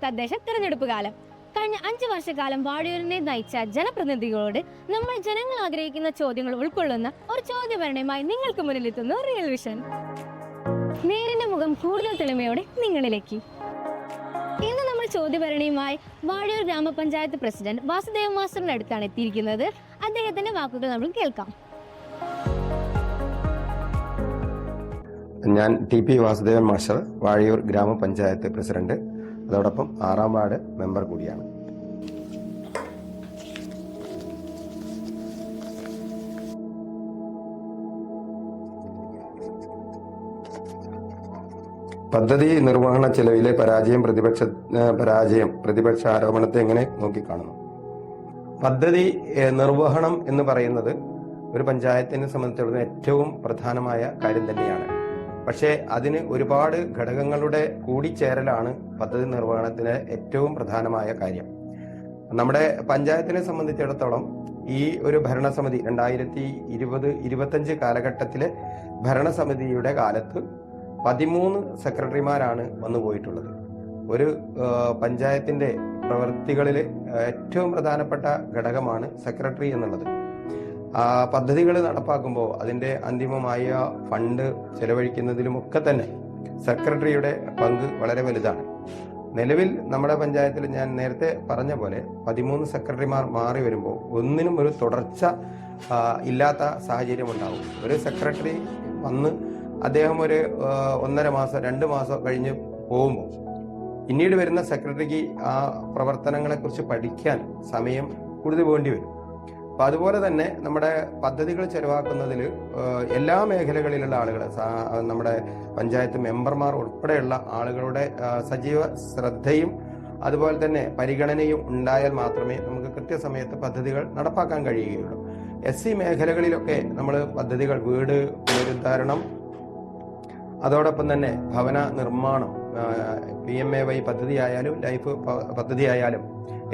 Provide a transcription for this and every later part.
തദ്ദേശ തിരഞ്ഞെടുപ്പ് കാലം. കഴിഞ്ഞ 5 വർഷക്കാലം വാഴയൂരിനെ നയിച്ച ജനപ്രതിനിധികളോട് നമ്മൾ ജനങ്ങൾ ആഗ്രഹിക്കുന്ന ചോദ്യങ്ങൾ ഉൾക്കൊള്ളുന്ന ഒരു ചോദ്യഭരണയുമായി നിങ്ങൾക്ക് മുന്നിലെത്തുന്നു റിയൽ വിഷൻ. നേരിന്റെ മുഖം കൂടുതൽ തെളിമയോടെ നിങ്ങളിലേക്ക്. ഇന്ന് നമ്മൾ ചോദ്യഭരണയുമായി വാഴയൂർ ഗ്രാമപഞ്ചായത്ത് പ്രസിഡന്റ് വാസുദേവ മാസ്റ്ററിന്റെ അടുത്താണ് എത്തിയിരിക്കുന്നത്. അദ്ദേഹത്തിന്റെ വാക്കുകൾ നമ്മൾ കേൾക്കാം. ഞാൻ ടി പി വാസുദേവൻ മാസ്റ്റർ, വാഴയൂർ ഗ്രാമപഞ്ചായത്ത് പ്രസിഡന്റ്, അതോടൊപ്പം 6ാം വാർഡ് മെമ്പർ കൂടിയാണ്. പദ്ധതി നിർവഹണ ചെലവിലെ പ്രതിപക്ഷ ആരോപണത്തെ എങ്ങനെ നോക്കിക്കാണുന്നു? പദ്ധതി നിർവഹണം എന്ന് പറയുന്നത് ഒരു പഞ്ചായത്തിനെ സംബന്ധിച്ചിടത്തോളം ഏറ്റവും പ്രധാനമായ കാര്യം തന്നെയാണ്. പക്ഷേ അതിന് ഒരുപാട് ഘടകങ്ങളുടെ കൂടിച്ചേരലാണ് പദ്ധതി നിർവഹണത്തിന് ഏറ്റവും പ്രധാനമായ കാര്യം. നമ്മുടെ പഞ്ചായത്തിനെ സംബന്ധിച്ചിടത്തോളം ഈ ഒരു ഭരണസമിതി 2020-25 കാലഘട്ടത്തിലെ ഭരണസമിതിയുടെ കാലത്ത് 13 സെക്രട്ടറിമാരാണ് വന്നുപോയിട്ടുള്ളത്. ഒരു പഞ്ചായത്തിന്റെ പ്രവൃത്തികളിൽ ഏറ്റവും പ്രധാനപ്പെട്ട ഘടകമാണ് സെക്രട്ടറി എന്നുള്ളത്. പദ്ധതികൾ നടപ്പാക്കുമ്പോൾ അതിൻ്റെ അന്തിമമായ ഫണ്ട് ചെലവഴിക്കുന്നതിലുമൊക്കെ തന്നെ സെക്രട്ടറിയുടെ പങ്ക് വളരെ വലുതാണ്. നിലവിൽ നമ്മുടെ പഞ്ചായത്തിൽ ഞാൻ നേരത്തെ പറഞ്ഞ പോലെ 13 സെക്രട്ടറിമാർ മാറി വരുമ്പോൾ ഒന്നിനും ഒരു തുടർച്ച ഇല്ലാത്ത സാഹചര്യം ഉണ്ടാവും. ഒരു സെക്രട്ടറി വന്ന് അദ്ദേഹം ഒരു 1.5 മാസം 2 മാസം കഴിഞ്ഞ് പോകുമ്പോൾ പിന്നീട് വരുന്ന സെക്രട്ടറിക്ക് ആ പ്രവർത്തനങ്ങളെക്കുറിച്ച് പഠിക്കാൻ സമയം കൂടുതൽ വേണ്ടി വരും. അപ്പം അതുപോലെ തന്നെ നമ്മുടെ പദ്ധതികൾ ചെലവാക്കുന്നതിൽ എല്ലാ മേഖലകളിലുള്ള ആളുകൾ, നമ്മുടെ പഞ്ചായത്ത് മെമ്പർമാർ ഉൾപ്പെടെയുള്ള ആളുകളുടെ സജീവ ശ്രദ്ധയും അതുപോലെ തന്നെ പരിഗണനയും ഉണ്ടായാൽ മാത്രമേ നമുക്ക് കൃത്യസമയത്ത് പദ്ധതികൾ നടപ്പാക്കാൻ കഴിയുകയുള്ളൂ. SC മേഖലകളിലൊക്കെ നമ്മൾ പദ്ധതികൾ, വീട് പുനരുദ്ധാരണം, അതോടൊപ്പം തന്നെ ഭവന നിർമ്മാണം, PMAY പദ്ധതിയായാലും ലൈഫ് പദ്ധതിയായാലും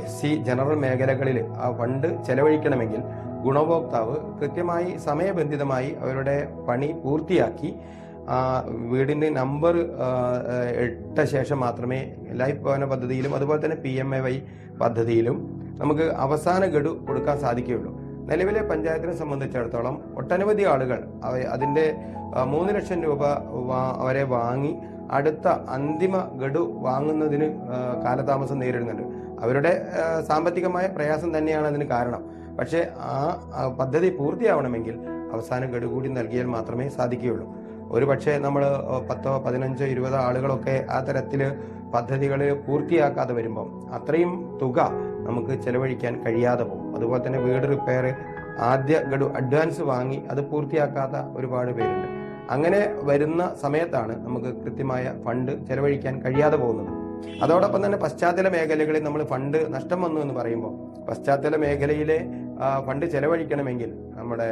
SC ജനറൽ മേഖലകളിൽ ആ ഫണ്ട് ചെലവഴിക്കണമെങ്കിൽ ഗുണഭോക്താവ് കൃത്യമായി സമയബന്ധിതമായി അവരുടെ പണി പൂർത്തിയാക്കി വീടിൻ്റെ നമ്പർ ഇട്ട ശേഷം മാത്രമേ ലൈഫ് ഭവന പദ്ധതിയിലും അതുപോലെ തന്നെ PMAY പദ്ധതിയിലും നമുക്ക് അവസാന ഗഡു കൊടുക്കാൻ സാധിക്കുകയുള്ളൂ. നിലവിലെ പഞ്ചായത്തിനെ സംബന്ധിച്ചിടത്തോളം ഒട്ടനവധി ആളുകൾ അതിൻ്റെ 3 ലക്ഷം രൂപ അവരെ വാങ്ങി അടുത്ത അന്തിമ ഗഡു വാങ്ങുന്നതിന് കാലതാമസം നേരിടുന്നുണ്ട്. അവരുടെ സാമ്പത്തികമായ പ്രയാസം തന്നെയാണ് അതിന് കാരണം. പക്ഷേ ആ പദ്ധതി പൂർത്തിയാവണമെങ്കിൽ അവസാന ഗഡു കൂടി നൽകിയാൽ മാത്രമേ സാധിക്കുകയുള്ളൂ. ഒരു പക്ഷേ നമ്മൾ 10, 15, 20 ആളുകളൊക്കെ ആ തരത്തിൽ പദ്ധതികൾ പൂർത്തിയാക്കാതെ വരുമ്പം അത്രയും തുക നമുക്ക് ചെലവഴിക്കാൻ കഴിയാതെ പോകും. അതുപോലെ തന്നെ വീട് റിപ്പയർ ആദ്യ ഗഡു അഡ്വാൻസ് വാങ്ങി അത് പൂർത്തിയാക്കാത്ത ഒരുപാട് പേരുണ്ട്. അങ്ങനെ വരുന്ന സമയത്താണ് നമുക്ക് കൃത്യമായ ഫണ്ട് ചെലവഴിക്കാൻ കഴിയാതെ പോകുന്നത്. അതോടൊപ്പം തന്നെ പശ്ചാത്തല മേഖലകളിൽ നമ്മൾ ഫണ്ട് നഷ്ടം വന്നു എന്ന് പറയുമ്പോൾ പശ്ചാത്തല മേഖലയിലെ ഫണ്ട് ചെലവഴിക്കണമെങ്കിൽ നമ്മുടെ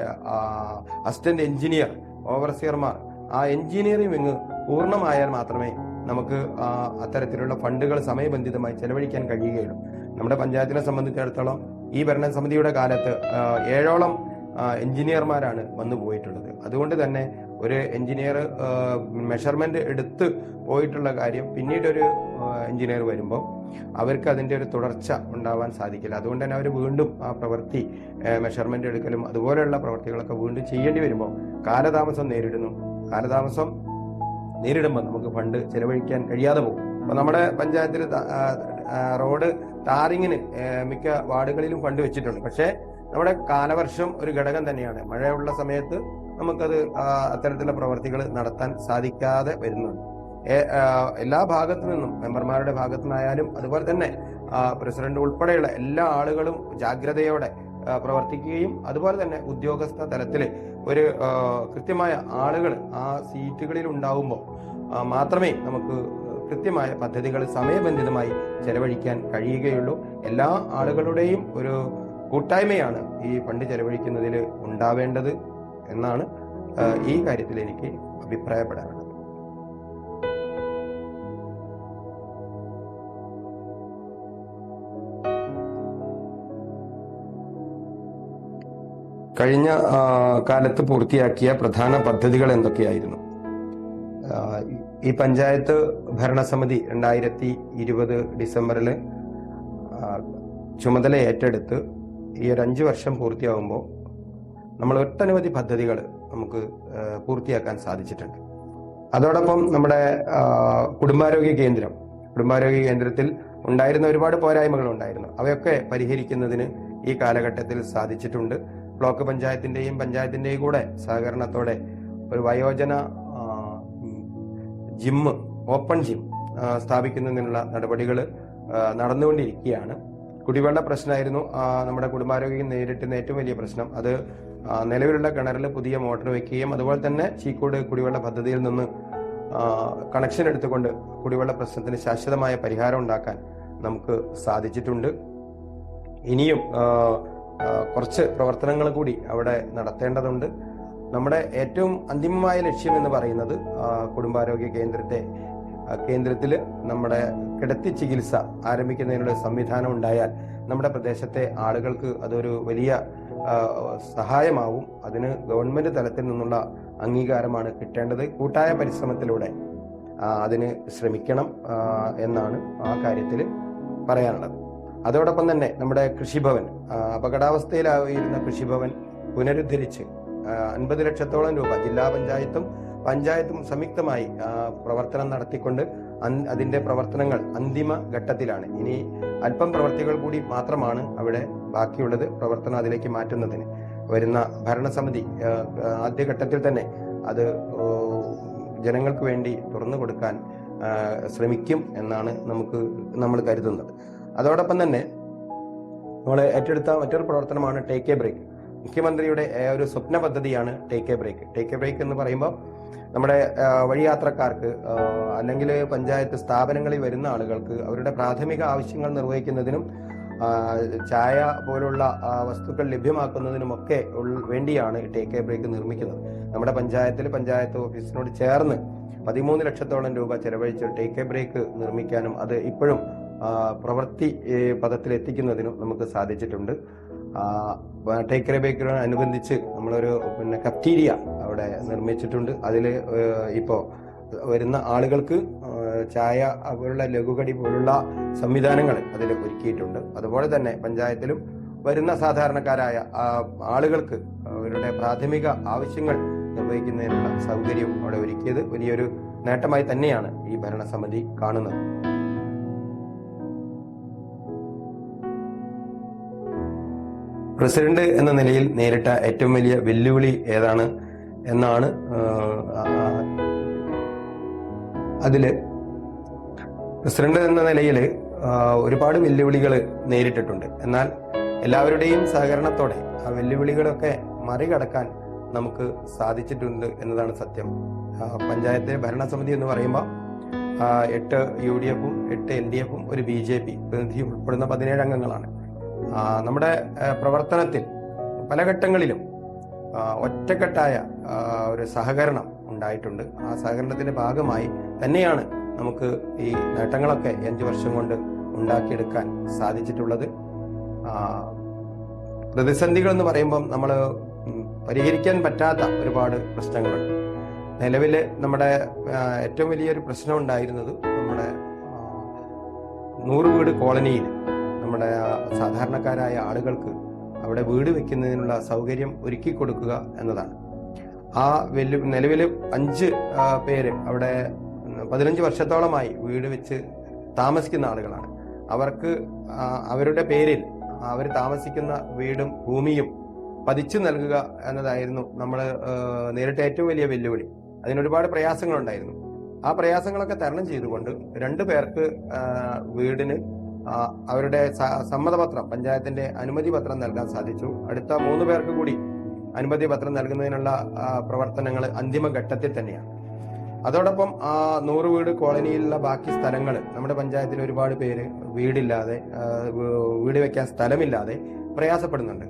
അസിസ്റ്റന്റ് എഞ്ചിനീയർ, ഓവർസിയർമാർ, ആ എഞ്ചിനീയറിംഗ് വിങ് പൂർണ്ണമായാൽ മാത്രമേ നമുക്ക് അത്തരത്തിലുള്ള ഫണ്ടുകൾ സമയബന്ധിതമായി ചെലവഴിക്കാൻ കഴിയുകയുള്ളൂ. നമ്മുടെ പഞ്ചായത്തിനെ സംബന്ധിച്ചിടത്തോളം ഈ ഭരണസമിതിയുടെ കാലത്ത് 7ഓളം എഞ്ചിനീയർമാരാണ് വന്നു പോയിട്ടുള്ളത്. അതുകൊണ്ട് തന്നെ ഒരു എഞ്ചിനീയർ മെഷർമെന്റ് എടുത്ത് പോയിട്ടുള്ള കാര്യം പിന്നീട് ഒരു എഞ്ചിനീയർ വരുമ്പോൾ അവർക്ക് അതിൻ്റെ ഒരു തുടർച്ച ഉണ്ടാവാൻ സാധിക്കില്ല. അതുകൊണ്ട് തന്നെ അവർ വീണ്ടും ആ പ്രവൃത്തി മെഷർമെന്റ് എടുക്കലും അതുപോലെയുള്ള പ്രവൃത്തികളൊക്കെ വീണ്ടും ചെയ്യേണ്ടി വരുമ്പോൾ കാലതാമസം നേരിടുമ്പോൾ നമുക്ക് ഫണ്ട് ചെലവഴിക്കാൻ കഴിയാതെ പോകും. അപ്പോൾ നമ്മുടെ പഞ്ചായത്തിൽ റോഡ് ടാറിങ്ങിന് മിക്ക വാർഡുകളിലും ഫണ്ട് വെച്ചിട്ടുണ്ട്. പക്ഷേ നമ്മുടെ കാലവർഷം ഒരു ഘടകം തന്നെയാണ്. മഴയുള്ള സമയത്ത് നമുക്കത് അത്തരത്തിലുള്ള പ്രവർത്തികൾ നടത്താൻ സാധിക്കാതെ വരുന്നുണ്ട്. എല്ലാ ഭാഗത്തു നിന്നും, മെമ്പർമാരുടെ ഭാഗത്തു നിന്നായാലും അതുപോലെ തന്നെ പ്രസിഡന്റ് ഉൾപ്പെടെയുള്ള എല്ലാ ആളുകളും ജാഗ്രതയോടെ പ്രവർത്തിക്കുകയും അതുപോലെ തന്നെ ഉദ്യോഗസ്ഥ തലത്തിൽ ഒരു കൃത്യമായ ആളുകൾ ആ സീറ്റുകളിൽ ഉണ്ടാവുമ്പോൾ മാത്രമേ നമുക്ക് കൃത്യമായ പദ്ധതികൾ സമയബന്ധിതമായി ചെലവഴിക്കാൻ കഴിയുകയുള്ളൂ. എല്ലാ ആളുകളുടെയും ഒരു കൂട്ടായ്മയാണ് ഈ ഫണ്ട് ചെലവഴിക്കുന്നതിൽ ഉണ്ടാവേണ്ടത് എന്നാണ് ഈ കാര്യത്തിൽ എനിക്ക് അഭിപ്രായപ്പെടാനുള്ളത്. കഴിഞ്ഞ കാലത്ത് പൂർത്തിയാക്കിയ പ്രധാന പദ്ധതികൾ എന്തൊക്കെയായിരുന്നു? ഈ പഞ്ചായത്ത് ഭരണസമിതി 2020 ഡിസംബറിൽ ചുമതല ഏറ്റെടുത്ത് ഈ ഒരു 5 വർഷം പൂർത്തിയാകുമ്പോൾ നമ്മൾ ഒട്ടനവധി പദ്ധതികൾ നമുക്ക് പൂർത്തിയാക്കാൻ സാധിച്ചിട്ടുണ്ട്. അതോടൊപ്പം നമ്മുടെ കുടുംബാരോഗ്യ കേന്ദ്രത്തിൽ ഉണ്ടായിരുന്ന ഒരുപാട് പോരായ്മകൾ ഉണ്ടായിരുന്നു. അവയൊക്കെ പരിഹരിക്കുന്നതിന് ഈ കാലഘട്ടത്തിൽ സാധിച്ചിട്ടുണ്ട്. ബ്ലോക്ക് പഞ്ചായത്തിന്റെയും കൂടെ സഹകരണത്തോടെ ഒരു വയോജന ഓപ്പൺ ജിം സ്ഥാപിക്കുന്നതിനുള്ള നടപടികൾ നടന്നുകൊണ്ടിരിക്കുകയാണ്. കുടിവെള്ള പ്രശ്നമായിരുന്നു നമ്മുടെ കുടുംബാരോഗ്യം നേരിട്ടുന്ന ഏറ്റവും വലിയ പ്രശ്നം. അത് നിലവിലുള്ള കിണറിൽ പുതിയ മോട്ടോർ വെക്കുകയും അതുപോലെ തന്നെ ചീക്കോട് കുടിവെള്ള പദ്ധതിയിൽ നിന്ന് കണക്ഷൻ എടുത്തുകൊണ്ട് കുടിവെള്ള പ്രശ്നത്തിന് ശാശ്വതമായ പരിഹാരം ഉണ്ടാക്കാൻ നമുക്ക് സാധിച്ചിട്ടുണ്ട്. ഇനിയും കുറച്ച് പ്രവർത്തനങ്ങൾ കൂടി അവിടെ നടത്തേണ്ടതുണ്ട്. നമ്മുടെ ഏറ്റവും അന്തിമമായ ലക്ഷ്യം എന്ന് പറയുന്നത് കുടുംബാരോഗ്യ കേന്ദ്രത്തിൽ നമ്മുടെ കിടത്തി ചികിത്സ ആരംഭിക്കുന്നതിനുള്ള സംവിധാനം ഉണ്ടായാൽ നമ്മുടെ പ്രദേശത്തെ ആളുകൾക്ക് അതൊരു വലിയ സഹായമാവും. അതിന് ഗവൺമെന്റ് തലത്തിൽ നിന്നുള്ള അംഗീകാരമാണ് കിട്ടേണ്ടത്. കൂട്ടായ പരിശ്രമത്തിലൂടെ അതിന് ശ്രമിക്കണം എന്നാണ് ആ കാര്യത്തിൽ പറയാനുള്ളത്. അതോടൊപ്പം തന്നെ നമ്മുടെ കൃഷിഭവൻ, അപകടാവസ്ഥയിലായിരുന്ന കൃഷിഭവൻ പുനരുദ്ധരിച്ച് 50 ലക്ഷത്തോളം രൂപ ജില്ലാ പഞ്ചായത്തും സംയുക്തമായി പ്രവർത്തനം നടത്തിക്കൊണ്ട് അതിന്റെ പ്രവർത്തനങ്ങൾ അന്തിമ ഘട്ടത്തിലാണ്. ഇനി അല്പം പ്രവർത്തികൾ കൂടി മാത്രമാണ് അവിടെ ബാക്കിയുള്ളത് പ്രവർത്തനം അതിലേക്ക് മാറ്റുന്നതിന്. വരുന്ന ഭരണസമിതി ആദ്യഘട്ടത്തിൽ തന്നെ അത് ജനങ്ങൾക്ക് വേണ്ടി തുറന്നു കൊടുക്കാൻ ശ്രമിക്കും എന്നാണ് നമ്മൾ കരുതുന്നത്. അതോടൊപ്പം തന്നെ നമ്മൾ ഏറ്റെടുത്ത മറ്റൊരു പ്രവർത്തനമാണ് ടേക്ക് എ ബ്രേക്ക്. മുഖ്യമന്ത്രിയുടെ ഒരു സ്വപ്ന പദ്ധതിയാണ് ടേക്ക് എ ബ്രേക്ക് എന്ന് പറയുമ്പോൾ നമ്മുടെ വഴിയാത്രക്കാർക്ക് അല്ലെങ്കിൽ പഞ്ചായത്ത് സ്ഥാപനങ്ങളിൽ വരുന്ന ആളുകൾക്ക് അവരുടെ പ്രാഥമിക ആവശ്യങ്ങൾ നിർവഹിക്കുന്നതിനും ചായ പോലുള്ള വസ്തുക്കൾ ലഭ്യമാക്കുന്നതിനുമൊക്കെ വേണ്ടിയാണ് ടേക്ക് എ ബ്രേക്ക് നിർമ്മിക്കുന്നത്. നമ്മുടെ പഞ്ചായത്ത് ഓഫീസിനോട് ചേർന്ന് 13 ലക്ഷത്തോളം രൂപ ചെലവഴിച്ച് ടേക്ക് എ ബ്രേക്ക് നിർമ്മിക്കാനും അത് ഇപ്പോഴും പ്രവൃത്തി പദത്തിൽ എത്തിക്കുന്നതിനും നമുക്ക് സാധിച്ചിട്ടുണ്ട്. ടേക്ക് എ ബ്രേക്കിനോടനുബന്ധിച്ച് നമ്മളൊരു കഫ്റ്റീരിയ അവിടെ നിർമ്മിച്ചിട്ടുണ്ട്. അതിൽ ഇപ്പോൾ വരുന്ന ആളുകൾക്ക് ചായ പോലുള്ള ലഘുകടി പോലുള്ള സംവിധാനങ്ങൾ അതിൽ ഒരുക്കിയിട്ടുണ്ട്. അതുപോലെ തന്നെ പഞ്ചായത്തിലും വരുന്ന സാധാരണക്കാരായ ആളുകൾക്ക് അവരുടെ പ്രാഥമിക ആവശ്യങ്ങൾ നിർവഹിക്കുന്നതിനുള്ള സൗകര്യം അവിടെ ഒരുക്കിയത് വലിയൊരു നേട്ടമായി തന്നെയാണ് ഈ ഭരണസമിതി കാണുന്നത്. പ്രസിഡന്റ് എന്ന നിലയിൽ നേരിട്ട ഏറ്റവും വലിയ വെല്ലുവിളി ഏതാണ് എന്നാണ് അതില് പ്രസിഡന്റ് എന്ന നിലയിൽ ഒരുപാട് വെല്ലുവിളികൾ നേരിട്ടിട്ടുണ്ട്. എന്നാൽ എല്ലാവരുടെയും സഹകരണത്തോടെ ആ വെല്ലുവിളികളൊക്കെ മറികടക്കാൻ നമുക്ക് സാധിച്ചിട്ടുണ്ട് എന്നതാണ് സത്യം. പഞ്ചായത്ത് ഭരണസമിതി എന്ന് പറയുമ്പോൾ 8 UDF-ഉം 8 LDF-ഉം ഒരു BJP പ്രതിനിധി ഉൾപ്പെടുന്ന 17 അംഗങ്ങളാണ്. നമ്മുടെ പ്രവർത്തനത്തിൽ പല ഘട്ടങ്ങളിലും ഒറ്റക്കെട്ടായ ഒരു സഹകരണം ഉണ്ടായിട്ടുണ്ട്. ആ സഹകരണത്തിന്റെ ഭാഗമായി തന്നെയാണ് നമുക്ക് ഈ നേട്ടങ്ങളൊക്കെ 5 വർഷം കൊണ്ട് ഉണ്ടാക്കിയെടുക്കാൻ സാധിച്ചിട്ടുള്ളത്. പ്രതിസന്ധികൾ എന്ന് പറയുമ്പം നമ്മൾ പരിഹരിക്കാൻ പറ്റാത്ത ഒരുപാട് പ്രശ്നങ്ങളുണ്ട്. നിലവിൽ നമ്മുടെ ഏറ്റവും വലിയൊരു പ്രശ്നം ഉണ്ടായിരുന്നത് നമ്മുടെ 100 വീട് കോളനിയിൽ നമ്മുടെ സാധാരണക്കാരായ ആളുകൾക്ക് അവിടെ വീട് വെക്കുന്നതിനുള്ള സൗകര്യം ഒരുക്കി കൊടുക്കുക എന്നതാണ്. ആ നിലവിൽ 5 പേര് അവിടെ 15 വർഷത്തോളമായി വീട് വെച്ച് താമസിക്കുന്ന ആളുകളാണ്. അവർക്ക് അവരുടെ പേരിൽ അവർ താമസിക്കുന്ന വീടും ഭൂമിയും പതിച്ചു നൽകുക എന്നതായിരുന്നു നമ്മൾ നേരിട്ട ഏറ്റവും വലിയ വെല്ലുവിളി. അതിനൊരുപാട് പ്രയാസങ്ങളുണ്ടായിരുന്നു. ആ പ്രയാസങ്ങളൊക്കെ തരണം ചെയ്തുകൊണ്ട് 2 പേർക്ക് വീടിന് അവരുടെ സമ്മതപത്രം, പഞ്ചായത്തിന്റെ അനുമതി പത്രം നൽകാൻ സാധിച്ചു. അടുത്ത 3 പേർക്ക് കൂടി അനുമതി പത്രം നൽകുന്നതിനുള്ള പ്രവർത്തനങ്ങൾ അന്തിമ ഘട്ടത്തിൽ തന്നെയാണ്. അതോടൊപ്പം 100 വീട് കോളനിയിലുള്ള ബാക്കി സ്ഥലങ്ങൾ നമ്മുടെ പഞ്ചായത്തിൽ ഒരുപാട് പേര് വീട് വെക്കാൻ സ്ഥലമില്ലാതെ പ്രയാസപ്പെടുന്നുണ്ട്.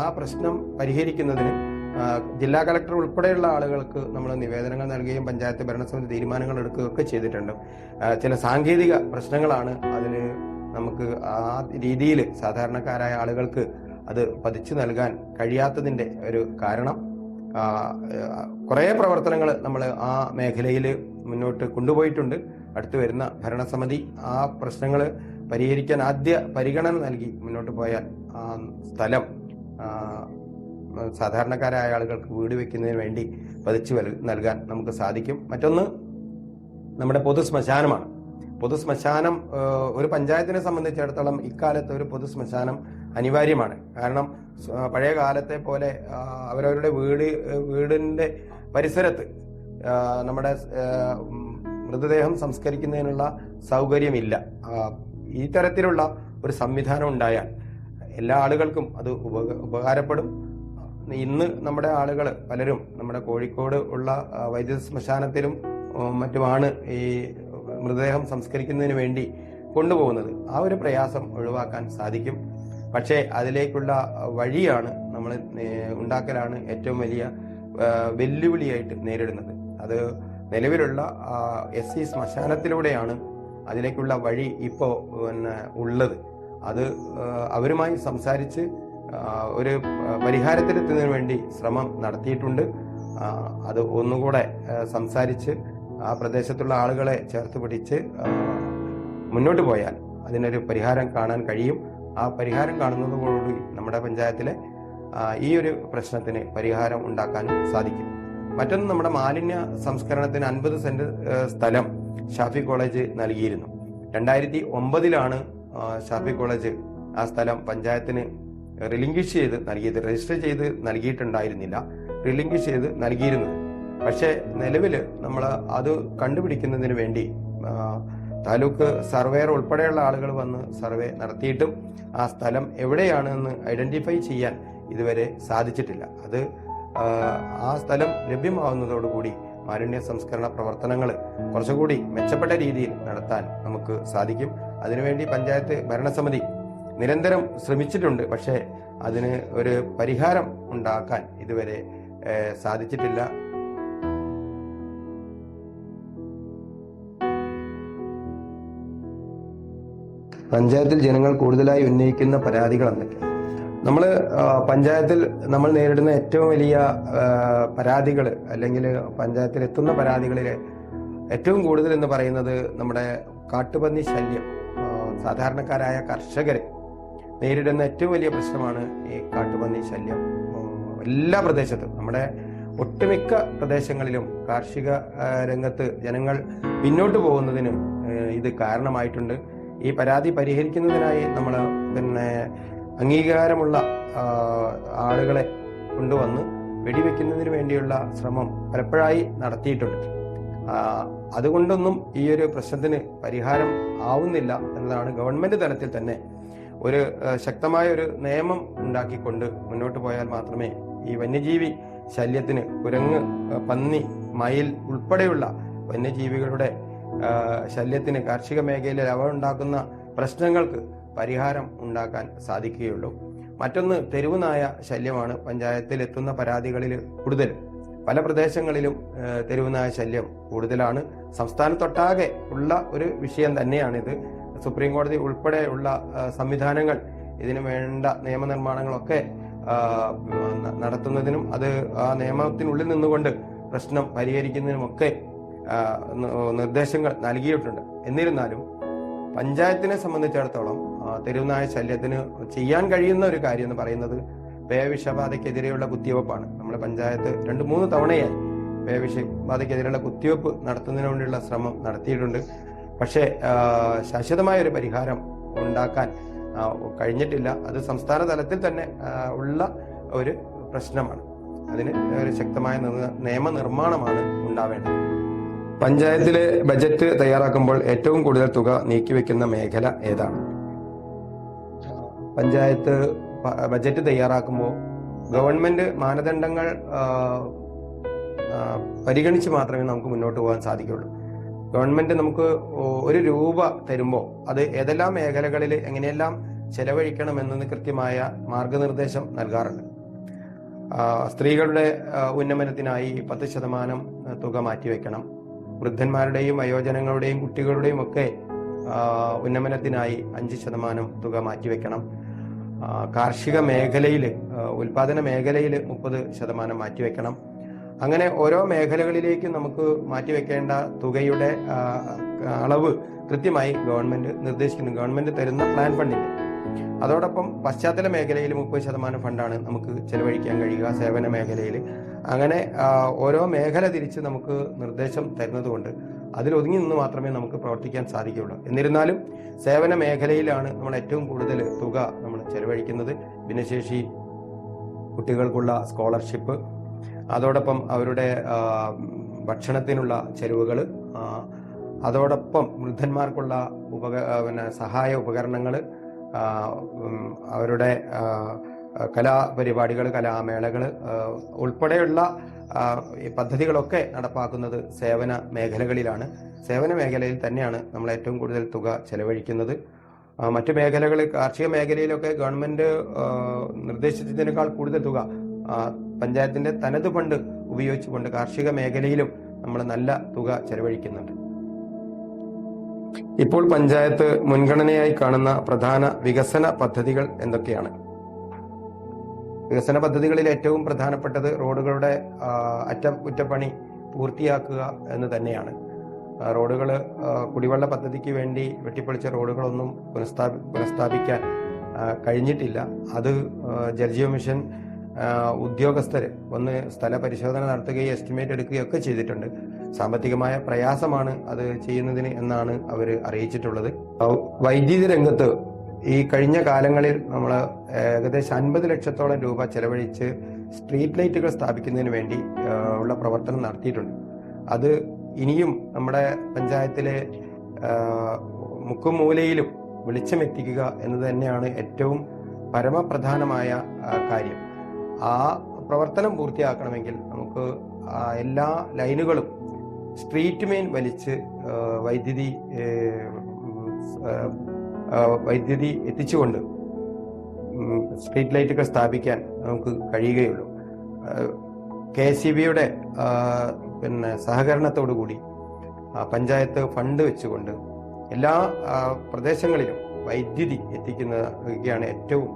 ആ പ്രശ്നം പരിഹരിക്കുന്നതിന് ജില്ലാ കളക്ടർ ഉൾപ്പെടെയുള്ള ആളുകൾക്ക് നമ്മൾ നിവേദനങ്ങൾ നൽകുകയും പഞ്ചായത്ത് ഭരണസമിതി തീരുമാനങ്ങൾ എടുക്കുകയൊക്കെ ചെയ്തിട്ടുണ്ട്. ചില സാങ്കേതിക പ്രശ്നങ്ങളാണ് അതിൽ നമുക്ക് ആ രീതിയിൽ സാധാരണക്കാരായ ആളുകൾക്ക് അത് പതിച്ചു നൽകാൻ കഴിയാത്തതിന്റെ ഒരു കാരണം. കുറേ പ്രവർത്തനങ്ങൾ നമ്മൾ ആ മേഖലയിൽ മുന്നോട്ട് കൊണ്ടുപോയിട്ടുണ്ട്. അടുത്ത് വരുന്ന ഭരണസമിതി ആ പ്രശ്നങ്ങൾ പരിഹരിക്കാൻ ആദ്യ പരിഗണന നൽകി മുന്നോട്ട് പോയാൽ ആ സ്ഥലം സാധാരണക്കാരായ ആളുകൾക്ക് വീട് വെക്കുന്നതിന് വേണ്ടി പതിച്ചു നൽകാൻ നമുക്ക് സാധിക്കും. മറ്റൊന്ന് നമ്മുടെ പൊതുശ്മശാനമാണ്. പൊതുശ്മശാനം ഒരു പഞ്ചായത്തിനെ സംബന്ധിച്ചിടത്തോളം ഇക്കാലത്ത് ഒരു പൊതുശ്മശാനം അനിവാര്യമാണ്. കാരണം പഴയ കാലത്തെ പോലെ അവരവരുടെ വീടിന്റെ പരിസരത്ത് നമ്മുടെ മൃതദേഹം സംസ്കരിക്കുന്നതിനുള്ള സൗകര്യമില്ല. ഈ തരത്തിലുള്ള ഒരു സംവിധാനം ഉണ്ടായാൽ എല്ലാ ആളുകൾക്കും അത് ഉപകാരപ്പെടും. ഇന്ന് നമ്മുടെ ആളുകൾ പലരും നമ്മുടെ കോഴിക്കോട് ഉള്ള വൈദ്യുത ശ്മശാനത്തിലും മറ്റുമാണ് ഈ മൃതദേഹം സംസ്കരിക്കുന്നതിന് വേണ്ടി കൊണ്ടുപോകുന്നത്. ആ ഒരു പ്രയാസം ഒഴിവാക്കാൻ സാധിക്കും. പക്ഷേ അതിലേക്കുള്ള വഴിയാണ് നമ്മൾ ഉണ്ടാക്കലാണ് ഏറ്റവും വലിയ വെല്ലുവിളിയായിട്ട് നേരിടുന്നത്. അത് നിലവിലുള്ള SC ശ്മശാനത്തിലൂടെയാണ് അതിലേക്കുള്ള വഴി ഇപ്പോൾ ഉള്ളത്. അത് അവരുമായി സംസാരിച്ച് ഒരു പരിഹാരത്തിലെത്തുന്നതിന് വേണ്ടി ശ്രമം നടത്തിയിട്ടുണ്ട്. അത് ഒന്നുകൂടെ സംസാരിച്ച് ആ പ്രദേശത്തുള്ള ആളുകളെ ചേർത്ത് പിടിച്ച് മുന്നോട്ട് പോയാൽ അതിനൊരു പരിഹാരം കാണാൻ കഴിയും. ആ പരിഹാരം കാണുന്നതോടുകൂടി നമ്മുടെ പഞ്ചായത്തിലെ ഈ ഒരു പ്രശ്നത്തിന് പരിഹാരം ഉണ്ടാക്കാനും സാധിക്കും. മറ്റൊന്ന്, നമ്മുടെ മാലിന്യ സംസ്കരണത്തിന് 50 സെന്റ് സ്ഥലം ഷാഫി കോളേജ് നൽകിയിരുന്നു. 2009 ഷാഫി കോളേജ് ആ സ്ഥലം പഞ്ചായത്തിന് റിലിംഗ്വിഷ് ചെയ്ത് നൽകിയത്. രജിസ്റ്റർ ചെയ്ത് നൽകിയിട്ടുണ്ടായിരുന്നില്ല, റിലിംഗ്വിഷ് ചെയ്ത് നൽകിയിരുന്നത്. പക്ഷേ നിലവിൽ നമ്മൾ അത് കണ്ടുപിടിക്കുന്നതിന് വേണ്ടി താലൂക്ക് സർവേയർ ഉൾപ്പെടെയുള്ള ആളുകൾ വന്ന് സർവേ നടത്തിയിട്ടും ആ സ്ഥലം എവിടെയാണെന്ന് ഐഡന്റിഫൈ ചെയ്യാൻ ഇതുവരെ സാധിച്ചിട്ടില്ല. അത് ആ സ്ഥലം ലഭ്യമാവുന്നതോടുകൂടി മാലിന്യ സംസ്കരണ പ്രവർത്തനങ്ങൾ കുറച്ചുകൂടി മെച്ചപ്പെട്ട രീതിയിൽ നടത്താൻ നമുക്ക് സാധിക്കും. അതിനുവേണ്ടി പഞ്ചായത്ത് ഭരണസമിതി നിരന്തരം ശ്രമിച്ചിട്ടുണ്ട്. പക്ഷേ അതിന് ഒരു പരിഹാരം ഉണ്ടാക്കാൻ ഇതുവരെ സാധിച്ചിട്ടില്ല. പഞ്ചായത്തിൽ ജനങ്ങൾ കൂടുതലായി ഉന്നയിക്കുന്ന പരാതികൾ എന്തൊക്കെ? നമ്മൾ പഞ്ചായത്തിൽ നമ്മൾ നേരിടുന്ന ഏറ്റവും വലിയ പരാതികൾ അല്ലെങ്കിൽ പഞ്ചായത്തിൽ എത്തുന്ന പരാതികളിൽ ഏറ്റവും കൂടുതൽ എന്ന് പറയുന്നത് നമ്മുടെ കാട്ടുപന്നി ശല്യം. സാധാരണക്കാരായ കർഷകർ നേരിടുന്ന ഏറ്റവും വലിയ പ്രശ്നമാണ് ഈ കാട്ടുപന്നി ശല്യം. എല്ലാ പ്രദേശത്തും, നമ്മുടെ ഒട്ടുമിക്ക പ്രദേശങ്ങളിലും കാർഷിക രംഗത്ത് ജനങ്ങൾ പിന്നോട്ട് പോകുന്നതിന് ഇത് കാരണമായിട്ടുണ്ട്. ഈ പരാതി പരിഹരിക്കുന്നതിനായി നമ്മൾ അംഗീകാരമുള്ള ആളുകളെ കൊണ്ടുവന്ന് വെടിവെക്കുന്നതിന് വേണ്ടിയുള്ള ശ്രമം പലപ്പോഴായി നടത്തിയിട്ടുണ്ട്. അതുകൊണ്ടൊന്നും ഈ ഒരു പ്രശ്നത്തിന് പരിഹാരം ആവുന്നില്ല എന്നതാണ്. ഗവൺമെന്റ് തലത്തിൽ തന്നെ ഒരു ശക്തമായ ഒരു നിയമം ഉണ്ടാക്കിക്കൊണ്ട് മുന്നോട്ട് പോയാൽ മാത്രമേ ഈ വന്യജീവി ശല്യത്തിന്, കുരങ്ങ്, പന്നി, മയിൽ ഉൾപ്പെടെയുള്ള വന്യജീവികളുടെ ശല്യത്തിന്, കാർഷിക മേഖലയിൽ അവ ഉണ്ടാക്കുന്ന പ്രശ്നങ്ങൾക്ക് പരിഹാരം ഉണ്ടാക്കാൻ സാധിക്കുകയുള്ളൂ. മറ്റൊന്ന്, തെരുവ് നായ ശല്യമാണ് പഞ്ചായത്തിൽ എത്തുന്ന പരാതികളിൽ കൂടുതൽ. പല പ്രദേശങ്ങളിലും തെരുവ് നായ ശല്യം കൂടുതലാണ്. സംസ്ഥാനത്തൊട്ടാകെ ഉള്ള ഒരു വിഷയം തന്നെയാണിത്. സുപ്രീം കോടതി ഉൾപ്പെടെയുള്ള സംവിധാനങ്ങൾ ഇതിനു വേണ്ട നിയമനിർമ്മാണങ്ങളൊക്കെ നടത്തുന്നതിനും അത് ആ നിയമത്തിനുള്ളിൽ നിന്നുകൊണ്ട് പ്രശ്നം പരിഹരിക്കുന്നതിനുമൊക്കെ നിർദ്ദേശങ്ങൾ നൽകിയിട്ടുണ്ട്. എന്നിരുന്നാലും പഞ്ചായത്തിനെ സംബന്ധിച്ചിടത്തോളം തെരുവുനായ ശല്യത്തിന് ചെയ്യാൻ കഴിയുന്ന ഒരു കാര്യം എന്ന് പറയുന്നത് പേവിഷബാധയ്ക്കെതിരെയുള്ള കുത്തിവെപ്പാണ്. നമ്മുടെ പഞ്ചായത്ത് 2-3 തവണയായി പേവിഷബാധയ്ക്കെതിരെയുള്ള കുത്തിവെപ്പ് നടത്തുന്നതിന് വേണ്ടിയുള്ള ശ്രമം നടത്തിയിട്ടുണ്ട്. പക്ഷേ ശാശ്വതമായ ഒരു പരിഹാരം ഉണ്ടാക്കാൻ കഴിഞ്ഞിട്ടില്ല. അത് സംസ്ഥാന തലത്തിൽ തന്നെ ഉള്ള ഒരു പ്രശ്നമാണ്. അതിന് ഒരു ശക്തമായ നിയമനിർമ്മാണമാണ് ഉണ്ടാവേണ്ടത്. പഞ്ചായത്തിലെ ബജറ്റ് തയ്യാറാക്കുമ്പോൾ ഏറ്റവും കൂടുതൽ തുക നീക്കിവെക്കുന്ന മേഖല ഏതാണ്? പഞ്ചായത്ത് ബജറ്റ് തയ്യാറാക്കുമ്പോൾ ഗവൺമെന്റ് മാനദണ്ഡങ്ങൾ പരിഗണിച്ച് മാത്രമേ നമുക്ക് മുന്നോട്ട് പോകാൻ സാധിക്കുകയുള്ളൂ. ഗവൺമെന്റ് നമുക്ക് 1 രൂപ തരുമ്പോൾ അത് ഏതെല്ലാം മേഖലകളിൽ എങ്ങനെയെല്ലാം ചെലവഴിക്കണമെന്ന് കൃത്യമായ മാർഗനിർദ്ദേശം നൽകാറുണ്ട്. സ്ത്രീകളുടെ ഉന്നമനത്തിനായി 10% തുക മാറ്റിവെക്കണം. വൃദ്ധന്മാരുടെയും വയോജനങ്ങളുടെയും കുട്ടികളുടെയും ഒക്കെ ഉന്നമനത്തിനായി 5% തുക മാറ്റിവെക്കണം. കാർഷിക മേഖലയിൽ ഉൽപാദന മേഖലയിൽ 30% മാറ്റിവെക്കണം. അങ്ങനെ ഓരോ മേഖലകളിലേക്കും നമുക്ക് മാറ്റിവെക്കേണ്ട തുകയുടെ അളവ് കൃത്യമായി ഗവൺമെന്റ് നിർദ്ദേശിക്കുന്നു, ഗവൺമെന്റ് തരുന്ന പ്ലാൻ ഫണ്ടിന്റെ. അതോടൊപ്പം പശ്ചാത്തല മേഖലയിൽ 30% ഫണ്ടാണ് നമുക്ക് ചെലവഴിക്കാൻ കഴിയുക സേവന മേഖലയിൽ. അങ്ങനെ ഓരോ മേഖല തിരിച്ച് നമുക്ക് നിർദ്ദേശം തരുന്നതുകൊണ്ട് അതിലൊതുങ്ങി നിന്ന് മാത്രമേ നമുക്ക് പ്രവർത്തിക്കാൻ സാധിക്കുകയുള്ളൂ. എന്നിരുന്നാലും സേവന മേഖലയിലാണ് നമ്മൾ ഏറ്റവും കൂടുതൽ തുക നമ്മൾ ചെലവഴിക്കുന്നത്. ഭിന്നശേഷി കുട്ടികൾക്കുള്ള സ്കോളർഷിപ്പ്, അതോടൊപ്പം അവരുടെ ഭക്ഷണത്തിനുള്ള ചെലവുകൾ, അതോടൊപ്പം വൃദ്ധന്മാർക്കുള്ള സഹായ ഉപകരണങ്ങൾ, അവരുടെ കലാപരിപാടികൾ, കലാമേളകൾ ഉൾപ്പെടെയുള്ള പദ്ധതികളൊക്കെ നടപ്പാക്കുന്നത് സേവന മേഖലകളിലാണ്. സേവന മേഖലയിൽ തന്നെയാണ് നമ്മൾ ഏറ്റവും കൂടുതൽ തുക ചെലവഴിക്കുന്നത്. മറ്റു മേഖലകളിൽ, കാർഷിക മേഖലയിലൊക്കെ ഗവൺമെന്റ് നിർദ്ദേശിച്ചതിനേക്കാൾ കൂടുതൽ തുക പഞ്ചായത്തിന്റെ തനത് ഫണ്ട് ഉപയോഗിച്ചുകൊണ്ട് കാർഷിക മേഖലയിലും നമ്മൾ നല്ല തുക ചെലവഴിക്കുന്നുണ്ട്. ഇപ്പോൾ പഞ്ചായത്ത് മുൻഗണനയായി കാണുന്ന പ്രധാന വികസന പദ്ധതികൾ എന്തൊക്കെയാണ്? വികസന പദ്ധതികളിൽ ഏറ്റവും പ്രധാനപ്പെട്ടത് റോഡുകളുടെ അറ്റകുറ്റപ്പണി പൂർത്തിയാക്കുക എന്ന് തന്നെയാണ്. റോഡുകൾ, കുടിവെള്ള പദ്ധതിക്ക് വേണ്ടി വെട്ടിപ്പൊളിച്ച റോഡുകളൊന്നും പുനഃസ്ഥാപിക്കാൻ കഴിഞ്ഞിട്ടില്ല. അത് ജൽജീവൻ മിഷൻ ഉദ്യോഗസ്ഥർ വന്ന് സ്ഥല പരിശോധന നടത്തുകയും എസ്റ്റിമേറ്റ് എടുക്കുകയൊക്കെ ചെയ്തിട്ടുണ്ട്. സാമ്പത്തികമായ പ്രയാസമാണ് അത് ചെയ്യുന്നതിന് എന്നാണ് അവർ അറിയിച്ചിട്ടുള്ളത്. വൈദ്യുതി രംഗത്ത് ഈ കഴിഞ്ഞ കാലങ്ങളിൽ നമ്മൾ ഏകദേശം 50 ലക്ഷത്തോളം രൂപ ചെലവഴിച്ച് സ്ട്രീറ്റ് ലൈറ്റുകൾ സ്ഥാപിക്കുന്നതിന് വേണ്ടി ഉള്ള പ്രവർത്തനം നടത്തിയിട്ടുണ്ട്. അത് ഇനിയും നമ്മുടെ പഞ്ചായത്തിലെ മുക്കും മൂലയിലും വെളിച്ചമെത്തിക്കുക എന്നത് തന്നെയാണ് ഏറ്റവും പരമപ്രധാനമായ കാര്യം. ആ പ്രവർത്തനം പൂർത്തിയാക്കണമെങ്കിൽ നമുക്ക് എല്ലാ ലൈനുകളും സ്ട്രീറ്റ് മെയിൻ വലിച്ച് വൈദ്യുതി എത്തിച്ചുകൊണ്ട് സ്ട്രീറ്റ് ലൈറ്റുകൾ സ്ഥാപിക്കാൻ നമുക്ക് കഴിയുകയുള്ളൂ. KSEBയുടെ സഹകരണത്തോടുകൂടി പഞ്ചായത്ത് ഫണ്ട് വെച്ചുകൊണ്ട് എല്ലാ പ്രദേശങ്ങളിലും വൈദ്യുതി എത്തിക്കുന്നതൊക്കെയാണ് ഏറ്റവും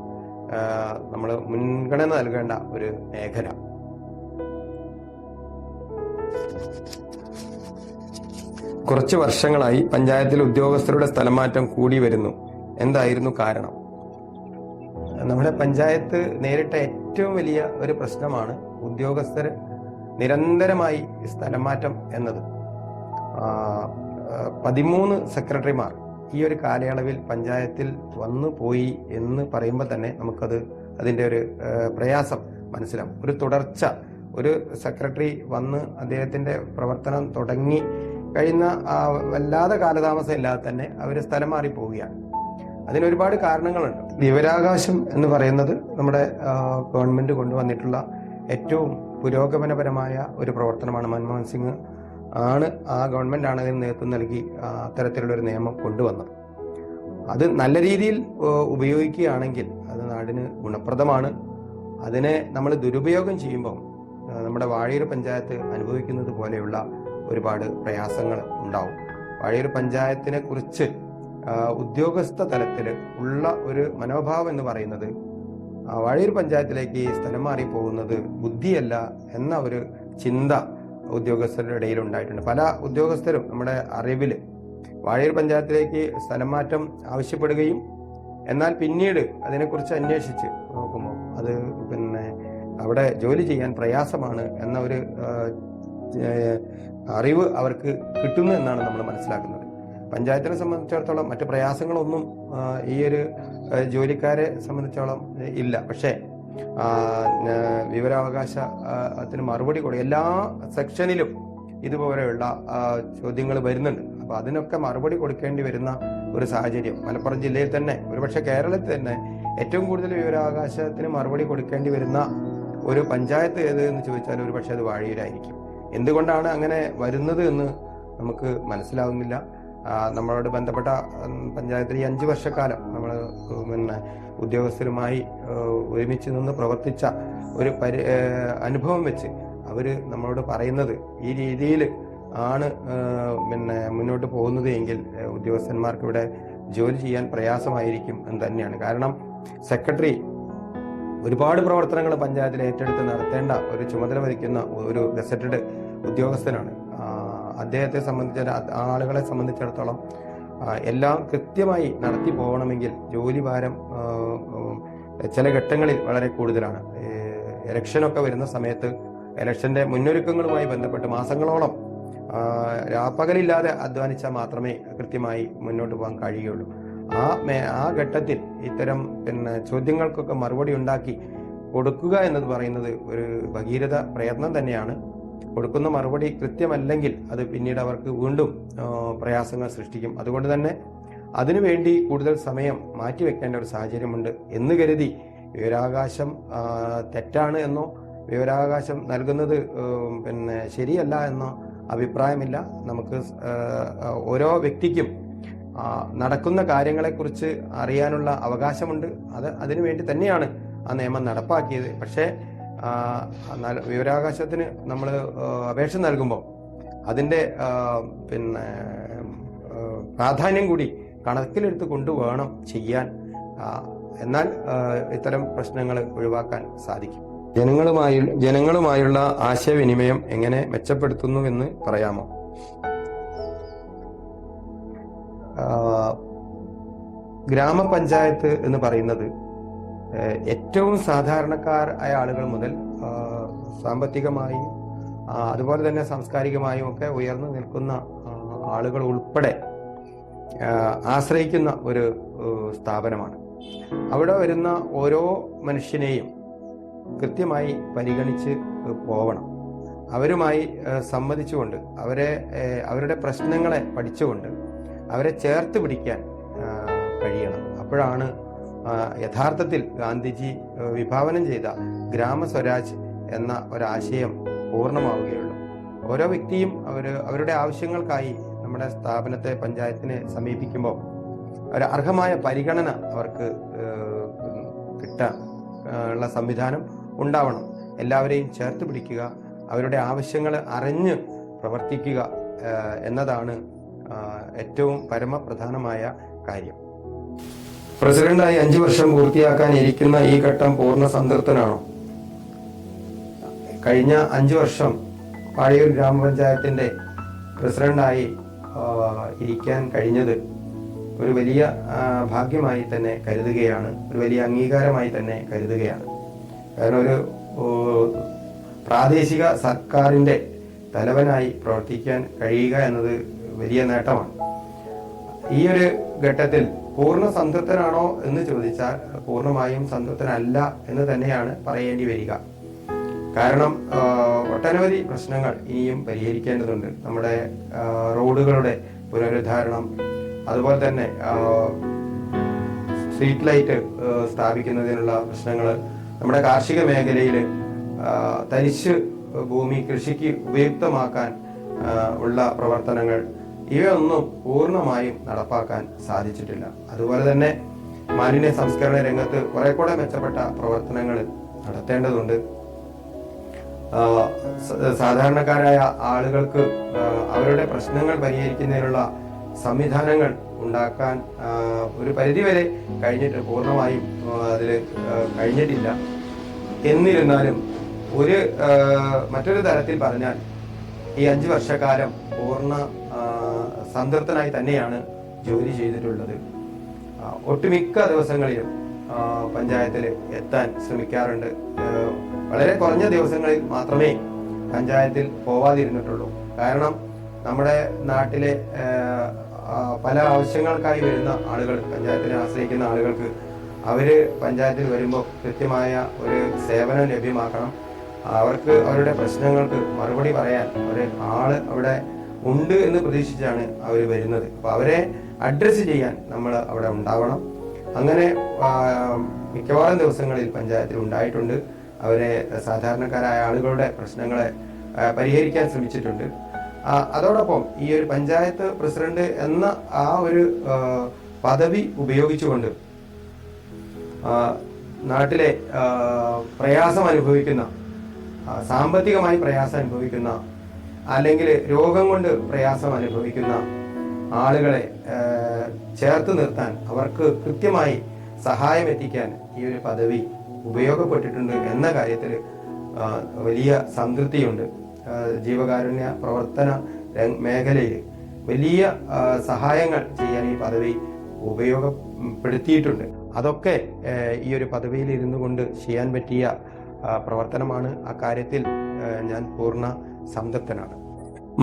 നമ്മൾ മുൻഗണന നൽകേണ്ട ഒരു മേഖല. കുറച്ച് വർഷങ്ങളായി പഞ്ചായത്തിൽ ഉദ്യോഗസ്ഥരുടെ സ്ഥലമാറ്റം കൂടി വരുന്നു. എന്തായിരുന്നു കാരണം? നമ്മുടെ പഞ്ചായത്ത് നേരിട്ട ഏറ്റവും വലിയ ഒരു പ്രശ്നമാണ് ഉദ്യോഗസ്ഥർ നിരന്തരമായി സ്ഥലമാറ്റം എന്നത്. 13 സെക്രട്ടറിമാർ ഈ ഒരു കാലയളവിൽ പഞ്ചായത്തിൽ വന്നു പോയി എന്ന് പറയുമ്പോൾ തന്നെ അതിൻ്റെ ഒരു പ്രയാസം മനസ്സിലാവും. ഒരു തുടർച്ച, ഒരു സെക്രട്ടറി വന്ന് അദ്ദേഹത്തിന്റെ പ്രവർത്തനം തുടങ്ങി കഴിയുന്ന വല്ലാതെ കാലതാമസം ഇല്ലാതെ തന്നെ അവർ സ്ഥലം മാറി പോവുകയാണ്. അതിനൊരുപാട് കാരണങ്ങളുണ്ട്. വിവരാവകാശം എന്ന് പറയുന്നത് നമ്മുടെ ഗവൺമെന്റ് കൊണ്ടുവന്നിട്ടുള്ള ഏറ്റവും പുരോഗമനപരമായ ഒരു പ്രവർത്തനമാണ്. മൻമോഹൻ സിംഗ് ആണ്, ആ ഗവൺമെന്റാണ് അതിന് നേതൃത്വം നൽകി അത്തരത്തിലുള്ളൊരു നിയമം കൊണ്ടുവന്നത്. അത് നല്ല രീതിയിൽ ഉപയോഗിക്കുകയാണെങ്കിൽ അത് നാടിന് ഗുണപ്രദമാണ്. അതിനെ നമ്മൾ ദുരുപയോഗം ചെയ്യുമ്പോൾ നമ്മുടെ വാഴയൂർ പഞ്ചായത്ത് അനുഭവിക്കുന്നത് പോലെയുള്ള ഒരുപാട് പ്രയാസങ്ങൾ ഉണ്ടാവും. വാഴയൂർ പഞ്ചായത്തിനെ കുറിച്ച് ഉദ്യോഗസ്ഥ തലത്തിൽ ഉള്ള ഒരു മനോഭാവം എന്ന് പറയുന്നത് വാഴയൂർ പഞ്ചായത്തിലേക്ക് സ്ഥലം മാറി പോകുന്നത് ബുദ്ധിയല്ല എന്ന ഒരു ചിന്ത ഉദ്യോഗസ്ഥരുടെ ഇടയിൽ ഉണ്ടായിട്ടുണ്ട്. പല ഉദ്യോഗസ്ഥരും നമ്മുടെ അറിവിൽ വാഴയൂർ പഞ്ചായത്തിലേക്ക് സ്ഥലം മാറ്റം ആവശ്യപ്പെടുകയും എന്നാൽ പിന്നീട് അതിനെക്കുറിച്ച് അന്വേഷിച്ച് നോക്കുമ്പോൾ അത് അവിടെ ജോലി ചെയ്യാൻ പ്രയാസമാണ് എന്ന ഒരു അറിവ് അവർക്ക് കിട്ടുന്നു എന്നാണ് നമ്മൾ മനസ്സിലാക്കുന്നത്. പഞ്ചായത്തിനെ സംബന്ധിച്ചിടത്തോളം മറ്റു പ്രയാസങ്ങളൊന്നും ഈ ഒരു ജോലിക്കാരെ സംബന്ധിച്ചോളം ഇല്ല. പക്ഷേ വിവരാവകാശത്തിന് മറുപടി കൊടുക്കുക, എല്ലാ സെക്ഷനിലും ഇതുപോലെയുള്ള ചോദ്യങ്ങൾ വരുന്നുണ്ട്. അപ്പൊ അതിനൊക്കെ മറുപടി കൊടുക്കേണ്ടി വരുന്ന ഒരു സാഹചര്യം മലപ്പുറം ജില്ലയിൽ തന്നെ, ഒരുപക്ഷെ കേരളത്തിൽ തന്നെ ഏറ്റവും കൂടുതൽ വിവരാവകാശത്തിന് മറുപടി കൊടുക്കേണ്ടി വരുന്ന ഒരു പഞ്ചായത്ത് ഏത് എന്ന് ചോദിച്ചാൽ ഒരുപക്ഷെ അത് വാഴയൂരായിരിക്കും. എന്തുകൊണ്ടാണ് അങ്ങനെ വരുന്നത് എന്ന് നമുക്ക് മനസ്സിലാവുന്നില്ല. നമ്മളോട് ബന്ധപ്പെട്ട പഞ്ചായത്തിൽ ഈ 5 വർഷക്കാലം നമ്മൾ ഉദ്യോഗസ്ഥരുമായി ഒരുമിച്ച് നിന്ന് പ്രവർത്തിച്ച ഒരു അനുഭവം വെച്ച് അവര് നമ്മളോട് പറയുന്നത് ഈ രീതിയിൽ ആണ് മുന്നോട്ട് പോകുന്നത് എങ്കിൽ ഉദ്യോഗസ്ഥന്മാർക്ക് ഇവിടെ ജോലി ചെയ്യാൻ പ്രയാസമായിരിക്കും എന്ന് തന്നെയാണ്. കാരണം സെക്രട്ടറി ഒരുപാട് പ്രവർത്തനങ്ങൾ പഞ്ചായത്തിൽ ഏറ്റെടുത്ത് നടത്തേണ്ട ഒരു ചുമതല വഹിക്കുന്ന ഒരു ഗസറ്റഡ് ഉദ്യോഗസ്ഥനാണ്. അദ്ദേഹത്തെ ആളുകളെ സംബന്ധിച്ചിടത്തോളം എല്ലാം കൃത്യമായി നടത്തി പോകണമെങ്കിൽ ജോലി ഭാരം ചില ഘട്ടങ്ങളിൽ വളരെ കൂടുതലാണ്. ഇലക്ഷനൊക്കെ വരുന്ന സമയത്ത് ഇലക്ഷന്റെ മുന്നൊരുക്കങ്ങളുമായി ബന്ധപ്പെട്ട് മാസങ്ങളോളം രാപ്പകലില്ലാതെ അധ്വാനിച്ചാൽ മാത്രമേ കൃത്യമായി മുന്നോട്ട് പോകാൻ കഴിയുകയുള്ളൂ. ആ ഘട്ടത്തിൽ ഇത്തരം ചോദ്യങ്ങൾക്കൊക്കെ മറുപടി ഉണ്ടാക്കി കൊടുക്കുക എന്നത് പറയുന്നത് ഒരു ഭഗീരഥ പ്രയത്നം തന്നെയാണ്. കൊടുക്കുന്ന മറുപടി കൃത്യമല്ലെങ്കിൽ അത് പിന്നീട് അവർക്ക് വീണ്ടും പ്രയാസങ്ങൾ സൃഷ്ടിക്കും. അതുകൊണ്ട് തന്നെ അതിനുവേണ്ടി കൂടുതൽ സമയം മാറ്റിവെക്കേണ്ട ഒരു സാഹചര്യമുണ്ട് എന്ന് കരുതി വിവരാവകാശം തെറ്റാണ് എന്നോ വിവരാവകാശം നൽകുന്നത് ശരിയല്ല എന്നോ അഭിപ്രായമില്ല. നമുക്ക് ഓരോ വ്യക്തിക്കും നടക്കുന്ന കാര്യങ്ങളെക്കുറിച്ച് അറിയാനുള്ള അവകാശമുണ്ട്. അതിനുവേണ്ടി തന്നെയാണ് ആ നിയമം നടപ്പാക്കിയത്. പക്ഷേ വിവരാവകാശത്തിന് നമ്മൾ അപേക്ഷ നൽകുമ്പോൾ അതിൻ്റെ പ്രാധാന്യം കൂടി കണക്കിലെടുത്ത് കൊണ്ടുവേണം ചെയ്യാൻ. എന്നാൽ ഇത്തരം പ്രശ്നങ്ങൾ ഒഴിവാക്കാൻ സാധിക്കും. ജനങ്ങളുമായുള്ള ആശയവിനിമയം എങ്ങനെ മെച്ചപ്പെടുത്തുന്നുവെന്ന് പറയാമോ? ഗ്രാമപഞ്ചായത്ത് എന്ന് പറയുന്നത് ഏറ്റവും സാധാരണക്കാരായ ആളുകൾ മുതൽ സാമ്പത്തികമായും അതുപോലെ തന്നെ സാംസ്കാരികമായും ഒക്കെ ഉയർന്നു നിൽക്കുന്ന ആളുകൾ ഉൾപ്പെടെ ആശ്രയിക്കുന്ന ഒരു സ്ഥാപനമാണ്. അവിടെ വരുന്ന ഓരോ മനുഷ്യനെയും കൃത്യമായി പരിഗണിച്ച് പോവണം. അവരുമായി സംവദിച്ചുകൊണ്ട് അവരുടെ പ്രശ്നങ്ങളെ പഠിച്ചുകൊണ്ട് അവരെ ചേർത്ത് പിടിക്കാൻ കഴിയണം. അപ്പോഴാണ് യഥാർത്ഥത്തിൽ ഗാന്ധിജി വിഭാവനം ചെയ്ത ഗ്രാമസ്വരാജ് എന്ന ഒരാശയം പൂർണ്ണമാവുകയുള്ളൂ. ഓരോ വ്യക്തിയും അവരുടെ ആവശ്യങ്ങൾക്കായി നമ്മുടെ സ്ഥാപനത്തെ പഞ്ചായത്തിനെ സമീപിക്കുമ്പോൾ ഒരു അർഹമായ പരിഗണന അവർക്ക് കിട്ടാൻ ഉള്ള സംവിധാനം ഉണ്ടാവണം. എല്ലാവരെയും ചേർത്ത് പിടിക്കുക, അവരുടെ ആവശ്യങ്ങൾ അറിഞ്ഞ് പ്രവർത്തിക്കുക എന്നതാണ് ഏറ്റവും പരമപ്രധാനമായ കാര്യം. പ്രസിഡന്റായി 5 വർഷം പൂർത്തിയാക്കാൻ ഇരിക്കുന്ന ഈ ഘട്ടം പൂർണ്ണ സംതൃപ്തനാണോ? കഴിഞ്ഞ 5 വർഷം പാഴയൂർ ഗ്രാമപഞ്ചായത്തിന്റെ പ്രസിഡന്റായി ഇരിക്കാൻ കഴിഞ്ഞത് ഒരു വലിയ ഭാഗ്യമായി തന്നെ കരുതുകയാണ്, ഒരു വലിയ അംഗീകാരമായി തന്നെ കരുതുകയാണ്. കാരണം ഒരു പ്രാദേശിക സർക്കാരിന്റെ തലവനായി പ്രവർത്തിക്കാൻ കഴിയുക എന്നത് വലിയ നേട്ടമാണ്. ഈ ഒരു ഘട്ടത്തിൽ പൂർണ്ണ സംതൃപ്തനാണോ എന്ന് ചോദിച്ചാൽ പൂർണ്ണമായും സംതൃപ്തനല്ല എന്ന് തന്നെയാണ് പറയേണ്ടി വരിക. കാരണം ഒട്ടനവധി പ്രശ്നങ്ങൾ ഇനിയും പരിഹരിക്കേണ്ടതുണ്ട്. നമ്മുടെ റോഡുകളുടെ പുനരുദ്ധാരണം, അതുപോലെ തന്നെ സ്ട്രീറ്റ് ലൈറ്റ് സ്ഥാപിക്കുന്നതിനുള്ള പ്രശ്നങ്ങൾ, നമ്മുടെ കാർഷിക മേഖലയിൽ തരിശ് ഭൂമി കൃഷിക്ക് ഉപയുക്തമാക്കാൻ ഉള്ള പ്രവർത്തനങ്ങൾ, ഇവയൊന്നും പൂർണ്ണമായും നടപ്പാക്കാൻ സാധിച്ചിട്ടില്ല. അതുപോലെ തന്നെ മാലിന്യ സംസ്കരണ രംഗത്ത് കുറെ കൂടെ മെച്ചപ്പെട്ട പ്രവർത്തനങ്ങൾ നടത്തേണ്ടതുണ്ട്. സാധാരണക്കാരായ ആളുകൾക്ക് അവരുടെ പ്രശ്നങ്ങൾ പരിഹരിക്കുന്നതിനുള്ള സംവിധാനങ്ങൾ ഉണ്ടാക്കാൻ ഒരു പരിധിവരെ കഴിഞ്ഞിട്ട് പൂർണ്ണമായും അതിൽ കഴിഞ്ഞിട്ടില്ല. എന്നിരുന്നാലും മറ്റൊരു തരത്തിൽ പറഞ്ഞാൽ ഈ 5 വർഷക്കാലം പൂർണ്ണ സംതൃപ്തനായി തന്നെയാണ് ജോലി ചെയ്തിട്ടുള്ളത്. ഒട്ടുമിക്ക ദിവസങ്ങളിലും പഞ്ചായത്തിൽ എത്താൻ ശ്രമിക്കാറുണ്ട്. വളരെ കുറഞ്ഞ ദിവസങ്ങളിൽ മാത്രമേ പഞ്ചായത്തിൽ പോവാതിരുന്നിട്ടുള്ളൂ. കാരണം നമ്മുടെ നാട്ടിലെ പല ആവശ്യങ്ങൾക്കായി വരുന്ന ആളുകൾ, പഞ്ചായത്തിനെ ആശ്രയിക്കുന്ന ആളുകൾക്ക് അവര് പഞ്ചായത്തിൽ വരുമ്പോൾ കൃത്യമായ ഒരു സേവനം ലഭ്യമാക്കണം. അവർക്ക് അവരുടെ പ്രശ്നങ്ങൾക്ക് മറുപടി പറയാൻ ഒരു ആള് അവിടെ ഉണ്ട് എന്ന് പ്രതീക്ഷിച്ചാണ് അവർ വരുന്നത്. അപ്പൊ അവരെ അഡ്രസ്സ് ചെയ്യാൻ നമ്മൾ അവിടെ ഉണ്ടാവണം. അങ്ങനെ മിക്കവാറും ദിവസങ്ങളിൽ പഞ്ചായത്തിൽ ഉണ്ടായിട്ടുണ്ട്. അവരെ സാധാരണക്കാരായ ആളുകളുടെ പ്രശ്നങ്ങളെ പരിഹരിക്കാൻ ശ്രമിച്ചിട്ടുണ്ട്. അതോടൊപ്പം ഈ ഒരു പഞ്ചായത്ത് പ്രസിഡന്റ് എന്ന ആ ഒരു പദവി ഉപയോഗിച്ചുകൊണ്ട് നാട്ടിലെ പ്രയാസം അനുഭവിക്കുന്ന, സാമ്പത്തികമായി പ്രയാസം അനുഭവിക്കുന്ന, അല്ലെങ്കിൽ രോഗം കൊണ്ട് പ്രയാസം അനുഭവിക്കുന്ന ആളുകളെ ചേർത്ത് നിർത്താൻ, അവർക്ക് കൃത്യമായി സഹായം എത്തിക്കാൻ ഈ ഒരു പദവി ഉപയോഗപ്പെട്ടിട്ടുണ്ട് എന്ന കാര്യത്തിൽ വലിയ സംതൃപ്തിയുണ്ട്. ജീവകാരുണ്യ പ്രവർത്തന മേഖലയിൽ വലിയ സഹായങ്ങൾ ചെയ്യാൻ ഈ പദവി ഉപയോഗപ്പെടുത്തിയിട്ടുണ്ട്. അതൊക്കെ ഈ ഒരു പദവിയിൽ ഇരുന്നു കൊണ്ട് ചെയ്യാൻ പറ്റിയ പ്രവർത്തനമാണ്. അക്കാര്യത്തിൽ ഞാൻ പൂർണ്ണ സംതൃപ്തനാണ്.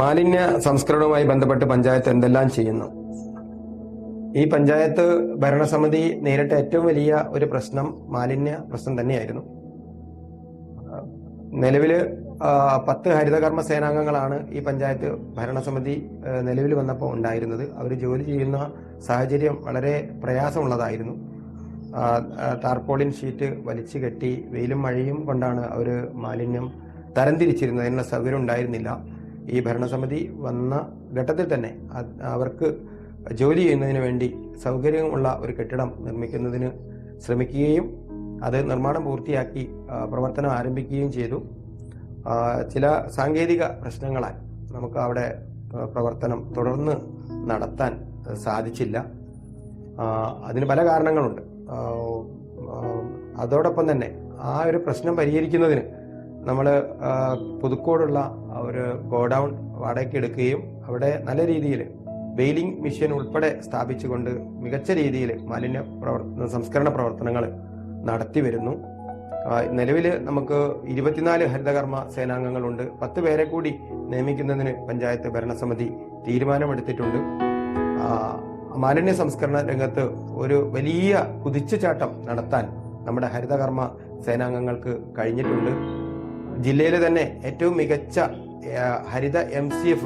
മാലിന്യ സംസ്കരണവുമായി ബന്ധപ്പെട്ട് പഞ്ചായത്ത് എന്തെല്ലാം ചെയ്യുന്നു? ഈ പഞ്ചായത്ത് ഭരണസമിതി നേരിട്ട ഏറ്റവും വലിയ ഒരു പ്രശ്നം മാലിന്യ പ്രശ്നം തന്നെയായിരുന്നു. നിലവില് 10 ഹരിതകർമ്മ സേനാംഗങ്ങളാണ് ഈ പഞ്ചായത്ത് ഭരണസമിതി നിലവിൽ വന്നപ്പോൾ ഉണ്ടായിരുന്നത്. അവർ ജോലി ചെയ്യുന്ന സാഹചര്യം വളരെ പ്രയാസമുള്ളതായിരുന്നു. ടാർപോളിൻ ഷീറ്റ് വലിച്ചു കെട്ടി വെയിലും മഴയും കൊണ്ടാണ് അവർ മാലിന്യം തരംതിരിച്ചിരുന്നത്. അതിനുള്ള സൗകര്യം ഉണ്ടായിരുന്നില്ല. ഈ ഭരണസമിതി വന്ന ഘട്ടത്തിൽ തന്നെ അവർക്ക് ജോലി ചെയ്യുന്നതിന് വേണ്ടി സൗകര്യമുള്ള ഒരു കെട്ടിടം നിർമ്മിക്കുന്നതിന് ശ്രമിക്കുകയും അത് നിർമ്മാണം പൂർത്തിയാക്കി പ്രവർത്തനം ആരംഭിക്കുകയും ചെയ്തു. ചില സാങ്കേതിക പ്രശ്നങ്ങളാൽ നമുക്ക് അവിടെ പ്രവർത്തനം തുടർന്ന് നടത്താൻ സാധിച്ചില്ല. അതിന് പല കാരണങ്ങളുണ്ട്. അതോടൊപ്പം തന്നെ ആ ഒരു പ്രശ്നം പരിഹരിക്കുന്നതിന് നമ്മൾ പുതുക്കോടുള്ള ഒരു ഗോഡൗൺ വാടകയ്ക്ക് എടുക്കുകയും അവിടെ നല്ല രീതിയിൽ വെയിലിംഗ് മെഷീൻ ഉൾപ്പെടെ സ്ഥാപിച്ചുകൊണ്ട് മികച്ച രീതിയിൽ മാലിന്യ സംസ്കരണ പ്രവർത്തനങ്ങൾ നടത്തി വരുന്നു. നിലവിൽ നമുക്ക് 24 ഹരിതകർമ്മ സേനാംഗങ്ങളുണ്ട്. 10 പേരെ കൂടി നിയമിക്കുന്നതിന് പഞ്ചായത്ത് ഭരണസമിതി തീരുമാനമെടുത്തിട്ടുണ്ട്. മാലിന്യ സംസ്കരണ രംഗത്ത് ഒരു വലിയ കുതിച്ചുചാട്ടം നടത്താൻ നമ്മുടെ ഹരിതകർമ്മ സേനാംഗങ്ങൾക്ക് കഴിഞ്ഞിട്ടുണ്ട്. ജില്ലയിലെ തന്നെ ഏറ്റവും മികച്ച ഹരിത MCF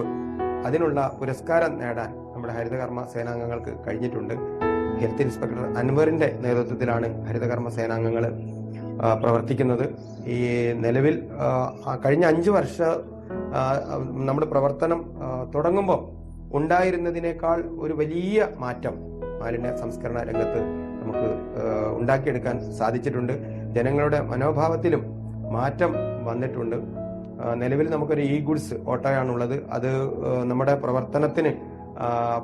അതിനുള്ള പുരസ്കാരം നേടാൻ നമ്മുടെ ഹരിതകർമ്മ സേനാംഗങ്ങൾക്ക് കഴിഞ്ഞിട്ടുണ്ട്. ഹെൽത്ത് ഇൻസ്പെക്ടർ അൻവറിന്റെ നേതൃത്വത്തിലാണ് ഹരിതകർമ്മ സേനാംഗങ്ങൾ പ്രവർത്തിക്കുന്നത്. ഈ നിലവിൽ കഴിഞ്ഞ 5 വർഷം നമ്മുടെ പ്രവർത്തനം തുടങ്ങുമ്പോൾ ഉണ്ടായിരുന്നതിനേക്കാൾ ഒരു വലിയ മാറ്റം മാലിന്യ സംസ്കരണ രംഗത്ത് നമുക്ക് ഉണ്ടാക്കിയെടുക്കാൻ സാധിച്ചിട്ടുണ്ട്. ജനങ്ങളുടെ മനോഭാവത്തിലും മാറ്റം വന്നിട്ടുണ്ട്. നിലവിൽ നമുക്കൊരു ഗുഡ്സ് ഓട്ടോയാണുള്ളത്. അത് നമ്മുടെ പ്രവർത്തനത്തിന്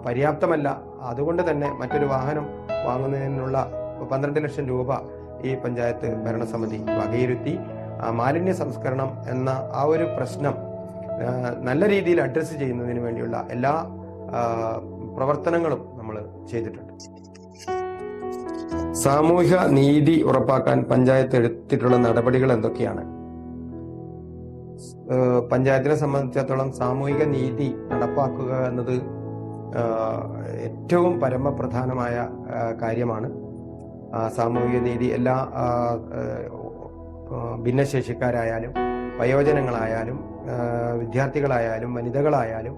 പര്യാപ്തമല്ല. അതുകൊണ്ട് തന്നെ മറ്റൊരു വാഹനം വാങ്ങുന്നതിനുള്ള 12 ലക്ഷം രൂപ ഈ പഞ്ചായത്ത് ഭരണസമിതി വകയിരുത്തി മാലിന്യ സംസ്കരണം എന്ന ആ ഒരു പ്രശ്നം നല്ല രീതിയിൽ അഡ്രസ്സ് ചെയ്യുന്നതിന് വേണ്ടിയുള്ള എല്ലാ പ്രവർത്തനങ്ങളും നമ്മൾ ചെയ്തിട്ടുണ്ട്. സാമൂഹിക നീതി ഉറപ്പാക്കാൻ പഞ്ചായത്ത് എടുത്തിട്ടുള്ള നടപടികൾ എന്തൊക്കെയാണ്? പഞ്ചായത്തിനെ സംബന്ധിച്ചിടത്തോളം സാമൂഹിക നീതി നടപ്പാക്കുക എന്നത് ഏറ്റവും പരമപ്രധാനമായ കാര്യമാണ്. സാമൂഹിക നീതി എല്ലാ ഭിന്നശേഷിക്കാരായാലും വയോജനങ്ങളായാലും വിദ്യാർത്ഥികളായാലും വനിതകളായാലും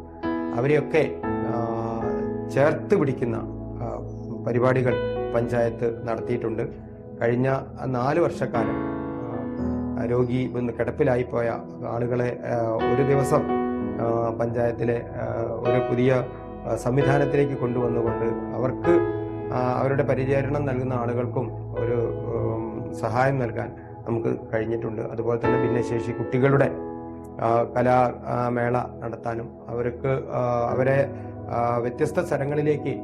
അവരെയൊക്കെ ചേർത്ത് പിടിക്കുന്ന പരിപാടികൾ പഞ്ചായത്ത് നടത്തിയിട്ടുണ്ട്. കഴിഞ്ഞ 4 വർഷക്കാലം രോഗി കിടപ്പിലായിപ്പോയ ആളുകളെ ഒരു ദിവസം പഞ്ചായത്തിലെ ഒരു പുതിയ സംവിധാനത്തിലേക്ക് കൊണ്ടുവന്നുകൊണ്ട് അവർക്ക് അവരുടെ പരിചരണം നൽകുന്ന ആളുകൾക്കും ഒരു സഹായം നൽകാൻ നമുക്ക് കഴിഞ്ഞിട്ടുണ്ട്. അതുപോലെ തന്നെ ഭിന്നശേഷി കുട്ടികളുടെ കലാമേള നടത്താനും അവരെ വ്യത്യസ്ത സ്ഥലങ്ങളിലേക്ക്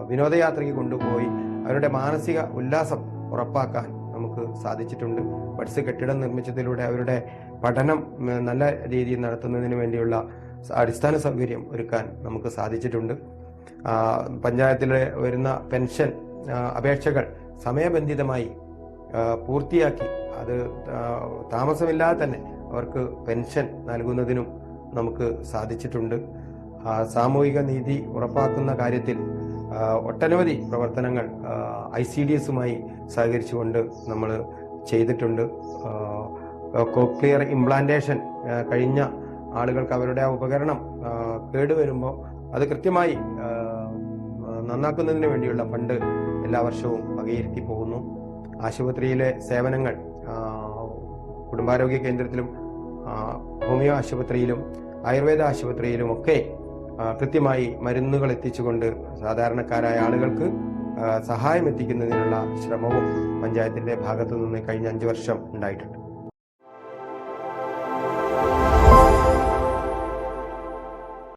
വിനോദയാത്രയ്ക്ക് കൊണ്ടുപോയി അവരുടെ മാനസിക ഉല്ലാസം ഉറപ്പാക്കാൻ നമുക്ക് സാധിച്ചിട്ടുണ്ട്. ബഡ്സ് കെട്ടിടം നിർമ്മിച്ചതിലൂടെ അവരുടെ പഠനം നല്ല രീതിയിൽ നടത്തുന്നതിന് വേണ്ടിയുള്ള അടിസ്ഥാന സൗകര്യം ഒരുക്കാൻ നമുക്ക് സാധിച്ചിട്ടുണ്ട്. പഞ്ചായത്തിൽ വരുന്ന പെൻഷൻ അപേക്ഷകൾ സമയബന്ധിതമായി പൂർത്തിയാക്കി അത് താമസമില്ലാതെ തന്നെ അവർക്ക് പെൻഷൻ നൽകുന്നതിനും നമുക്ക് സാധിച്ചിട്ടുണ്ട്. സാമൂഹിക നീതി ഉറപ്പാക്കുന്ന കാര്യത്തിൽ ഒട്ടനവധി പ്രവർത്തനങ്ങൾ ICDSുമായി സഹകരിച്ചുകൊണ്ട് നമ്മൾ ചെയ്തിട്ടുണ്ട്. കോക്ലിയർ ഇംപ്ലാന്റേഷൻ കഴിഞ്ഞ ആളുകൾക്ക് അവരുടെ ആ ഉപകരണം കേടുവരുമ്പോൾ അത് കൃത്യമായി നന്നാക്കുന്നതിന് വേണ്ടിയുള്ള ഫണ്ട് എല്ലാ വർഷവും വകയിരുത്തി പോകുന്നു. ആശുപത്രിയിലെ സേവനങ്ങൾ കുടുംബാരോഗ്യ കേന്ദ്രത്തിലും ഹോമിയോ ആശുപത്രിയിലും ആയുർവേദ ആശുപത്രിയിലും ഒക്കെ കൃത്യമായി മരുന്നുകൾ എത്തിച്ചുകൊണ്ട് സാധാരണക്കാരായ ആളുകൾക്ക് സഹായം എത്തിക്കുന്നതിനുള്ള ശ്രമവും പഞ്ചായത്തിന്റെ ഭാഗത്തു നിന്ന് കഴിഞ്ഞ 5 വർഷം ഉണ്ടായിട്ടുണ്ട്.